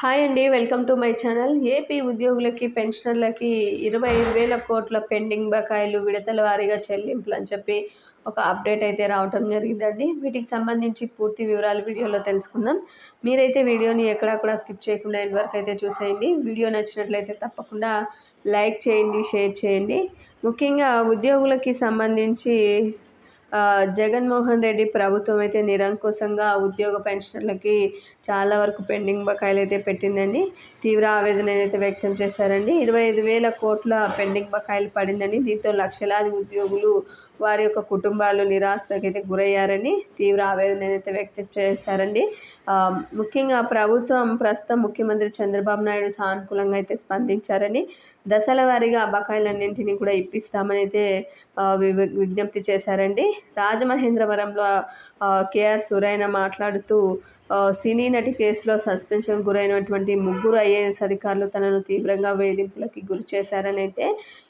Hi అండి. Welcome to my channel. AP ఉద్యోగులకి, పెన్షనర్లకి 25,000 కోట్ల పెండింగ్ బకాయిలు విడతల వారీగా చెల్లింపులు అని చెప్పి ఒక అప్డేట్ అయితే రావటం జరిగిందండి. వీటికి సంబంధించి పూర్తి వివరాలు వీడియోలో తెలుసుకుందాం. మీరైతే వీడియోని ఎక్కడా కూడా స్కిప్ చేయకుండా ఎండ్ వరకు అయితే చూసేయండి. వీడియో నచ్చినట్లయితే తప్పకుండా లైక్ చేయండి, షేర్ చేయండి. ముఖ్యంగా ఉద్యోగులకి సంబంధించి జగన్మోహన్ రెడ్డి ప్రభుత్వం అయితే నిరంకుశంగా ఉద్యోగ పెన్షనర్లకి చాలా వరకు పెండింగ్ బకాయిలు అయితే పెట్టిందండి. తీవ్ర ఆవేదన అయితే వ్యక్తం చేశారండి. 25,000 కోట్ల పెండింగ్ బకాయిలు పడిందని, దీంతో లక్షలాది ఉద్యోగులు వారి యొక్క కుటుంబాలు నిరాశకైతే గురయ్యారని తీవ్ర ఆవేదన అయితే వ్యక్తం చేశారండి. ముఖ్యంగా ప్రస్తుతం ముఖ్యమంత్రి చంద్రబాబు నాయుడు సానుకూలంగా అయితే స్పందించారని, దశల వారీగా బకాయిలన్నింటినీ కూడా ఇప్పిస్తామని అయితే విజ్ఞప్తి చేశారండి. రాజమహేంద్రవరంలో కేఆర్ సురైన మాట్లాడుతూ సినీ నటి కేసులో సస్పెన్షన్ గురైనటువంటి 3 ఐఏఎస్ అధికారులు తనను తీవ్రంగా వేధింపులకి గురి చేశారని అయితే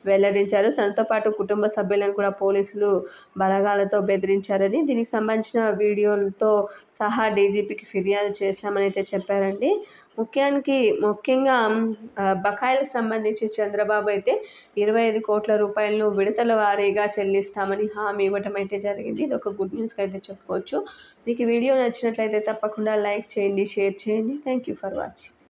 వెల్లడించారు. తనతో పాటు కుటుంబ సభ్యులను కూడా పోలీసులు బలగాలతో బెదిరించారని, దీనికి సంబంధించిన వీడియోలతో సహా డీజీపీకి ఫిర్యాదు చేశామని అయితే చెప్పారండి. ముఖ్యంగా బకాయిలకు సంబంధించి చంద్రబాబు అయితే 25 కోట్ల రూపాయలను విడతల వారీగా చెల్లిస్తామని హామీ ఇవ్వటం అయితే జరిగింది. ఇది ఒక గుడ్ న్యూస్గా అయితే చెప్పుకోవచ్చు. మీకు వీడియో నచ్చినట్లయితే తప్పకుండా లైక్ చేయండి, షేర్ చేయండి. Thank you for watching.